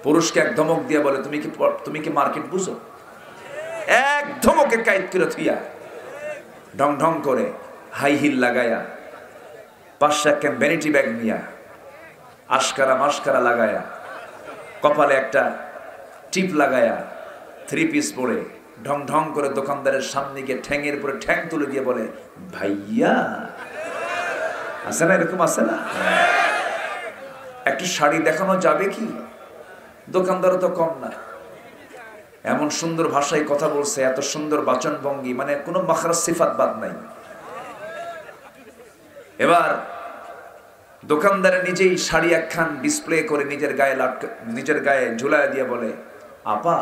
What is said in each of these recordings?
পুরুষকে এক ধমক দিয়ে বলে, তুমি কি মার্কেট বুঝো? এক ধমকে কাইত করে থুইয়া ঢং ঢং করে হাই হিল লাগায়া, 5 ভ্যানিটি ব্যাগ নিয়া, আশকারা মাস্কারা লাগায়া, কপালে একটা টিপ লাগায়া, 3 পিস পরে ঢং ঢং করে দোকানদারের সামনে গিয়ে ঠ্যাঙের উপরে ঠ্যাং তুলে দিয়ে বলে, ভাইয়া। আছে না এরকম? আছে না? একটু শাড়ি দেখানো যাবে কি? দোকানদারও তো কম না, এমন সুন্দর ভাষায় কথা বলছে, এত সুন্দর বাচন ভঙ্গি, মানে কোনো মাখরাজ সিফাত বাদ নাই। এবার দোকানদারে নিজেই শাড়ি একখান ডিসপ্লে করে নিজের গায়ে ঝুলায় দিয়ে বলে, আপা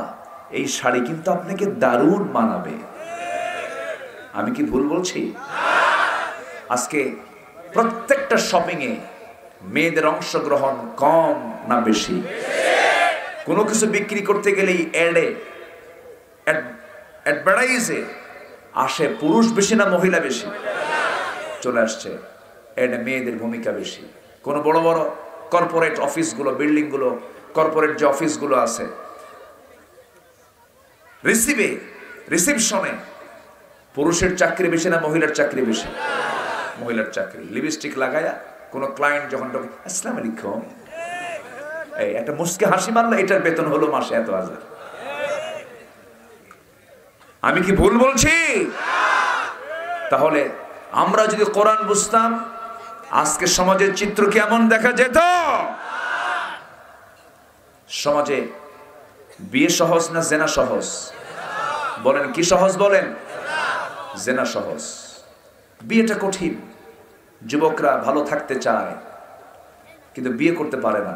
এই শাড়ি কিন্তু আপনাকে দারুণ মানাবে। আমি কি ভুল বলছি? আজকে প্রত্যেকটা শপিং এ মেয়েদের অংশগ্রহণ কম না বেশি? কোনো কিছু বিক্রি করতে গেলেই অ্যাডভার্টাইজে আসে পুরুষ বেশি না মহিলা বেশি? চলে আসছে এডে মেয়েদের ভূমিকা বেশি। কোন বড় বড় কর্পোরেট অফিসগুলো, বিল্ডিংগুলো, কর্পোরেট যে অফিসগুলো আছে, রিসিপশনে পুরুষের চাকরি বেশি না মহিলার চাকরি বেশি? মহিলার চাকরি। লিপস্টিক লাগায়া কোন ক্লায়েন্ট যখন আসসালামু আলাইকুম, এই একটা মুস্কি হাসি মারলো, এটার বেতন হলো মাসে এত হাজার। আমি কি ভুল বলছি? তাহলে আমরা যদি কোরআন বুঝতাম, আজকে সমাজের চিত্র কেমন দেখা যেত? সমাজে বিয়ে সহজ না জেনা সহজ? বলেন কি সহজ? বলেন জেনা সহজ। বিয়েটা কঠিন। যুবকরা ভালো থাকতে চায় কিন্তু বিয়ে করতে পারে না।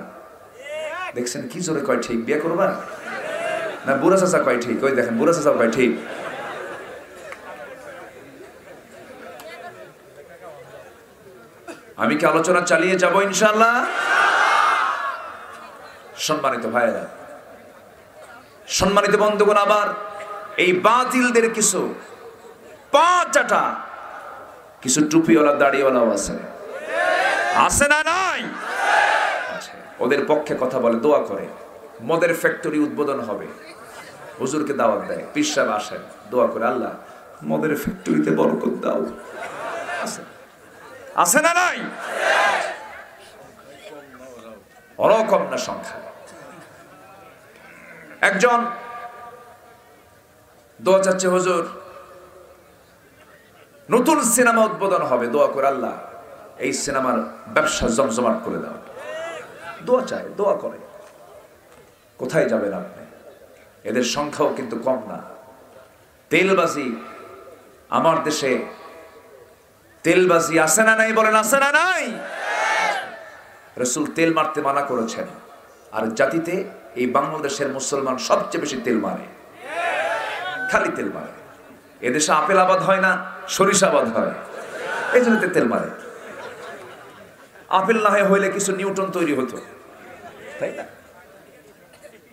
দেখছেন কি জোরে কয় ঠিক? বিয়ে করবা না? বুড়া চাচা কয় ঠিক? ওই দেখেন বুড়া চাচা কয় ঠিক। আমি কি আলোচনা চালিয়ে যাব ইনশাআল্লাহ? সম্মানিত ভাইয়েরা, সম্মানিত বন্ধুগণ, আবার এই বাতিলদের কিছু পা চাটা কিছু টুপিওয়ালা দাড়িওয়ালাও আছে, আছে না নাই? ওদের পক্ষে কথা বলে, দোয়া করে। মদের ফ্যাক্টরি উদ্বোধন হবে, হুজুরকে দাওয়াত দেয়, পীর সাহেব আসেন, দোয়া করে, আল্লাহ মদের ফ্যাক্টরিতে বরকত দাও। আছে না নাই? ওরকম না সংখ্যা। একজন দোয়া চাচ্ছে, হুজুর নতুন সিনেমা উদ্বোধন হবে, দোয়া করে আল্লাহ এই সিনেমার ব্যবসা জমজমাট করে দাও। দোয়া চায়, দোয়া করে। কোথায় যাবেন আপনি? এদের সংখ্যাও কিন্তু কম না। তেলবাজি, আমার দেশে তেলবাজি আছে না নাই? বলেন আছে না নাই? রাসূল তেল মারতে মানা করেছেন, আর জাতিতে এই বাংলাদেশের মুসলমান সবচেয়ে বেশি তেল মারে, খালি তেল মারে। এদেশে আপেল আবাদ হয় না, সরিষা আবাদ হয়, এই জন্য তেল মারে। আপেল না হইলে কিছু নিউটন তৈরি হতো, তাই না?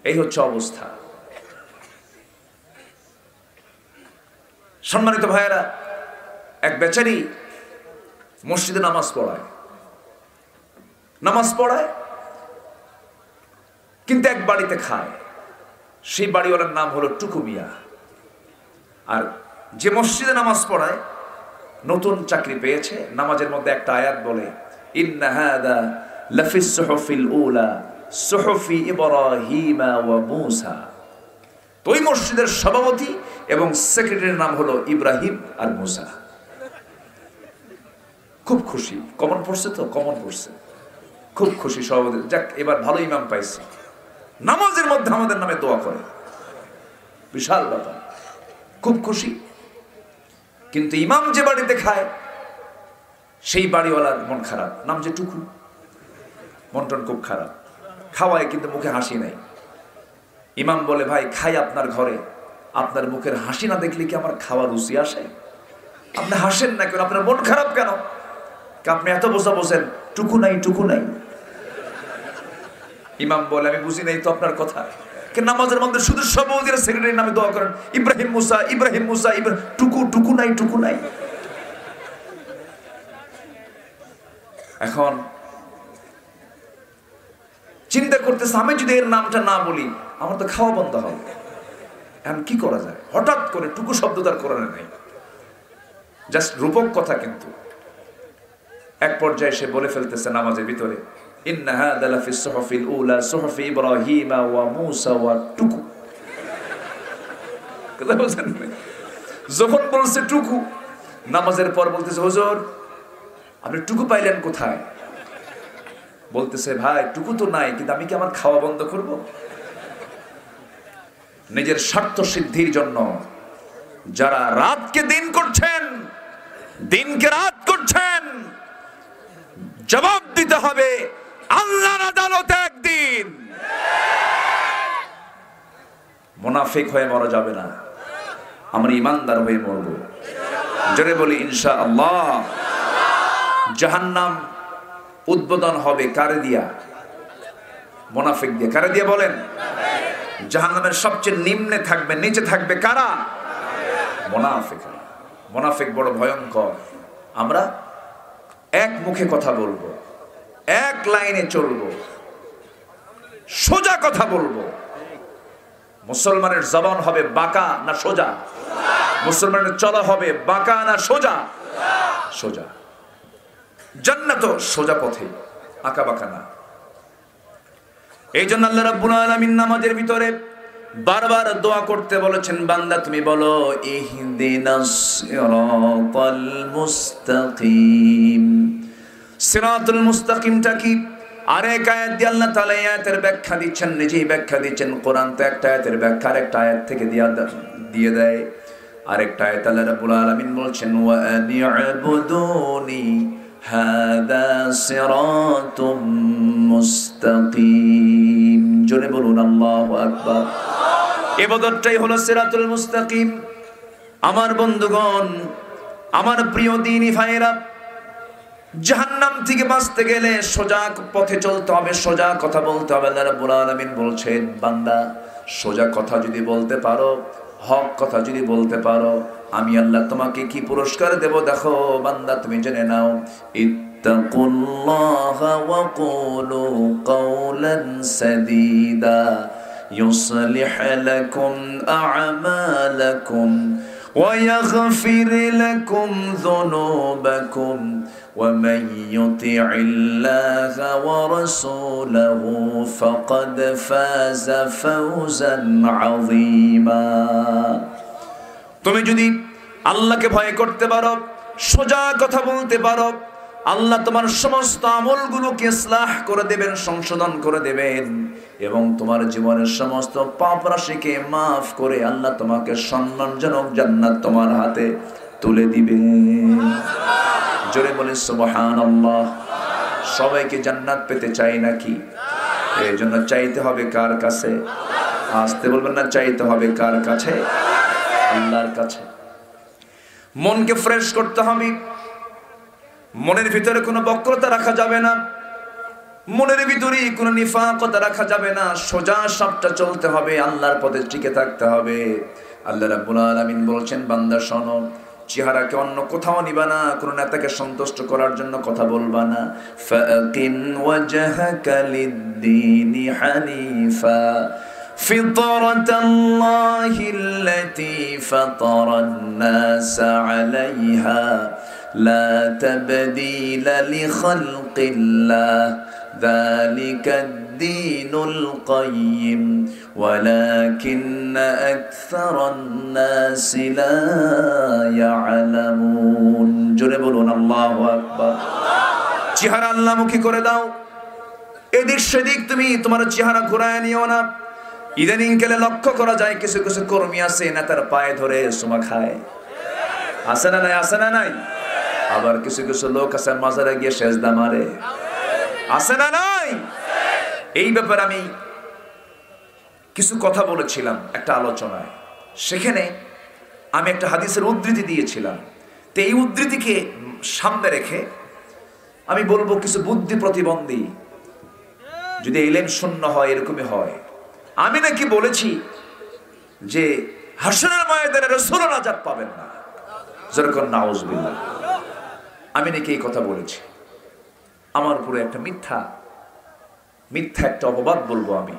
এই হচ্ছে অবস্থা। সম্মানিত ভাইয়েরা, এক বেচারি মসজিদে নামাজ পড়ায় কিন্তু এক বাড়িতে খায়। সেই বাড়িওয়ালার নাম হলো টুকু মিয়া। আর যে মসজিদে নামাজ পড়ায় নতুন চাকরি পেয়েছে, নামাজের মধ্যে একটা আয়াত বলে, ইন্না হাদা লাফিস সুহুফিল উলা সুহুফি ইব্রাহিম ওয়া মূসা। তো ওই মসজিদের সভাপতি এবং সেক্রেটারির নাম হলো ইব্রাহিম আর মূসা। খুব খুশি, কমন পড়ছে তো, কমন পড়ছে, খুব খুশি সভাপতি। যাক, এবার ভালো ইমাম পাইছি, নামাজের মধ্যে আমাদের নামে দোয়া করে, বিশাল ব্যাপার, খুব খুশি। কিন্তু ইমাম যে বাড়িতে খায় সেই বাড়িওয়ালার মন খারাপ, নাম যে টুকু, মন টন খুব খারাপ। খাওয়ায় কিন্তু মুখে হাসি নাই। ইমাম বলে, ভাই খাই আপনার ঘরে, আপনার মুখের হাসি না দেখলে কি আমার খাওয়ার রুচি আসে? আপনি হাসেন না কেন? আপনার মন খারাপ কেন? আপনি এত বোঝা বোঝেন, টুকু নাই টুকু নাই। ইমাম বলে, আমি বুঝি নাই তো আপনার কথা। নামাজের মধ্যে শুধু সভাপতির সেক্রেটারির নামে দোয়া করেন, ইব্রাহিম মুসা ইব্রাহিম মুসা, টুকু টুকু নাই টুকু নাই। এখন চিন্তা করতেছে আমি যদি এর নামটা না বলি আমার তো খাওয়া বন্ধ হবে, এখন কি করা যায়? হঠাৎ করে টুকু শব্দ তার কোরআনে নেই, জাস্ট রূপক কথা। কিন্তু এক পর্যায়ে সে বলে ফেলতেছে নামাজের ভিতরে, ইন্না হাযা লাফিস সুহুফিল উলা সুহুফি ইব্রাহিমা ওয়া মূসা ওয়া টুকু। কথা বুঝেন? যখন বলছে টুকু, নামাজের পর বলতেছে হুজুর আপনি টুকু পাইলেন কোথায়? বলতেছে ভাই টুকু তো নাই, কিন্তু আমি কি আমার খাওয়া বন্ধ করব? নিজের স্বার্থ সিদ্ধির জন্য যারা রাতকে দিন করছেন, দিনকে রাত করছেন, জবাব দিতে হবে আল্লাহর আদালতে একদিন। মুনাফিক হয়ে মরা যাবে না, আমরা ইমানদার হয়ে মরব। জোরে বলি ইনশাআল্লাহ। জাহান্নাম উদ্বোধন হবে কারে দিয়া? মুনাফিক দিয়ে। কারে দিয়ে বলেন? জাহান্নামের সবচেয়ে নিম্নে থাকবে, নিচে থাকবে কারা? মুনাফিক। মুনাফিক বড় ভয়ঙ্কর। আমরা এক মুখে কথা বলবো, এক লাইনে চলবো, সোজা কথা বলবো। মুসলমানের জবান হবে বাঁকা না সোজা? মুসলমানের চলা হবে বাঁকা না সোজা? সোজা। জান্নাত সোজা পথে, আঁকা বাঁকা না। এই জন্য আল্লাহ রাব্বুল আলামিন নামাজের ভিতরে বারবার দোয়া করতে বলেছেন, বান্দা তুমি বলো ইহদিনাস সিরাতাল মুস্তাকিম। সিরাতুল মুস্তাকিমটা কি? আরেক আয়াত দিয়ে আল্লাহ তাআলা আয়াতের ব্যাখ্যা দিচ্ছেন, নিজেই ব্যাখ্যা দিচ্ছেন। কোরআন তো একটা আয়াতের ব্যাখ্যা আরেকটা আয়াত থেকে দিয়ে দেয়। আরেকটা আয়াত আল্লাহ রাব্বুল আলামিন বলছেন ওয়া আনি'বুদুনি হাদা সিরাতুম মুস্তাকিম। জোরে বলুন আল্লাহু আকবার। ইবাদতটাই হলো সিরাতুল মুস্তাকিম। আমার বন্ধুগণ, আমার প্রিয় দ্বীনি ভাইরা, জাহান্নাম থেকে বাঁচতে গেলে সোজা পথে চলতে হবে, সোজা কথা বলতে হবে। আল্লাহ রাব্বুল আলামিন বলছেন বান্দা সোজা কথা যদি বলতে পারো, হক কথা যদি বলতে পারো, আমি আল্লাহ তোমাকে কি পুরস্কার দেব দেখো বান্দা, তুমি জেনে নাও। ইত্তাকুল্লাহা ওয়া কুলু কাওলান সাদীদা ইউসলিহ লাকুম আ'মালাকুম ওয়া ইয়াগফির লাকুম যুনুবাকুম ومن يطع الله ورسوله فقد فاز فوزا عظيما। তুমি যদি আল্লাহকে ভয় করতে পারো, সোজা কথা বলতে পারো, আল্লাহ তোমার সমস্ত আমলগুলোকে ইসলাহ করে দেবেন, সংশোধন করে দেবেন, এবং তোমার জীবনের সমস্ত পাপ রাশিকে মাফ করে আল্লাহ তোমাকে সম্মানজনক জান্নাত তোমার হাতে তুলে দিবেন। জোরে বলে সুবহানাল্লাহ। সবাইকে জান্নাত পেতে চাই নাকি? এই জন্য চাইতে হবে কার কাছে? আসতে বলবেন না, চাইতে হবে কার কাছে? আল্লাহর কাছে। মনকে ফ্রেশ করতে হবে, মনের ভিতরে কোনো বক্রতা রাখা যাবে না, মনের ভিতরে কোনো নিফাকতা রাখা যাবে না, সোজা সাপটা চলতে হবে, আল্লাহর পথে টিকে থাকতে হবে। আল্লাহ রাব্বুল আলামিন বলছেন বান্দা শোনো, চেহারাকে অন্য কোথাও নিবা না, কোনো নেতাকে সন্তুষ্ট করার জন্য কথা বলবা না। ফাকিম ওয়াজহাকা লিদ-দীনি হানিফা ফিতরাতাল্লাহিল্লাতী ফাতারান-নাসা আলাইহা লা তাবদীলা লিখালকিল্লাহ যালিকাদ-দীনুল কাইয়্যিম ওয়ালাকিন্না আকসারান-নাসি লা ইয়ালামুন। জোরে বলুন আল্লাহু আকবার। চেহারা আল্লাহমুখী করে দাও, এদিক সেদিক তুমি তোমার চেহারা ঘুরায় নিও না। ইদানিং কালে লক্ষ্য করা যায় কিছু কিছু কর্মী আছে নেতার পায়ে ধরে সুমা খায়, আছে না নাই? আছে না নাই? আবার কিছু কিছু লোক আছে মাজারে গিয়ে সেজদা মারে, আছে না নাই? এই ব্যাপারে আমি কিছু কথা বলেছিলাম একটা আলোচনায়, সেখানে আমি একটা হাদিসের উদ্ধৃতি দিয়েছিলাম। তো এই উদ্ধৃতিকে সামনে রেখে আমি বলবো কিছু বুদ্ধি প্রতিবন্ধী যদি ইলম শূন্য হয়, এরকমই হয়। আমি নাকি বলেছি যে হাসরের ময়দানে রাসূল নাজাত পাবেন না, যেরকম নাউজুবিল্লাহ। আমি নাকি এই কথা বলেছি। আমার উপরে একটা মিথ্যা মিথ্যা একটা অপবাদ বলবো আমি,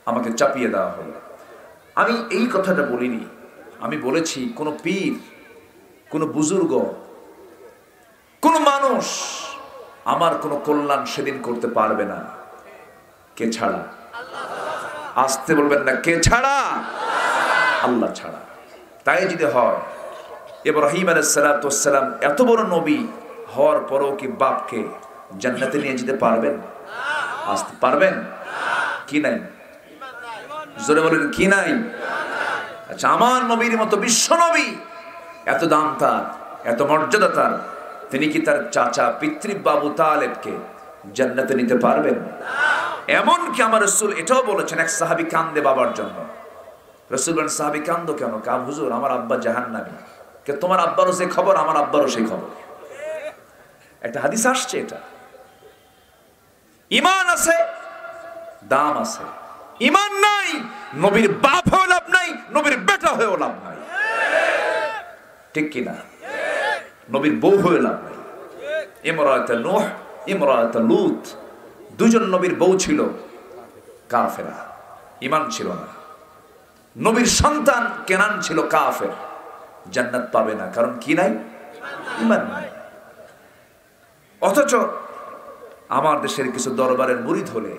আমাকে চাপিয়ে দেওয়া হলো। আমি এই কথাটা বলিনি, আমি বলেছি কোনো পীর, কোনো বুজুর্গ, কোনো মানুষ আমার কোনো কল্যাণ সেদিন করতে পারবে না। কে ছাড়া? আসতে বলবেন না, কে ছাড়া? আল্লাহ ছাড়া। তাই যদি হয়, ইব্রাহিম আলাইহিস সালাতু ওয়াস সালাম এত বড় নবী হওয়ার পরও কি বাপকে জান্নাতে নিয়ে যেতে পারবেন? আসতে পারবেন? কি নাই? জোরে বলেন, কি নাই? আচ্ছা, আমার নবীর মতো বিশ্ব নবী, এত দাম তার, এত মর্যাদা তার, তিনি কি তার চাচা পিতৃব্য আবু তালেবকে জান্নাতে নিতে পারবেন? এমনকি আমার রাসূল এটাও বলেছেন, এক সাহাবী কান্দে বাবার জন্য। রাসূল বলেন, সাহাবী কান্দো কেন? কাল হুজুর, আমার আব্বা জাহান্নামী। কে? তোমার আব্বারও সেই খবর, আমার আব্বারও সেই খবর। একটা হাদিস আসছে, এটা ঈমান আছে, দাম আছে। ঈমান নাই, নবীর বাপ হয়েও লাভ নাই, নবীর বেটা হয়েও লাভ নাই। ঠিক কিনা? নবীর বউ হয়ে লাভ নাই। ইমরাতে নূহ, ইমরাতে লূত, দুজন নবীর বউ ছিল কাফেরা, ঈমান ছিল না। নবীর সন্তান কেনান ছিল কাফের, জান্নাত পাবে না। কারণ কি নাই? ঈমান নাই। অথচ আমার দেশের কিছু দরবারের মুরিদ হলে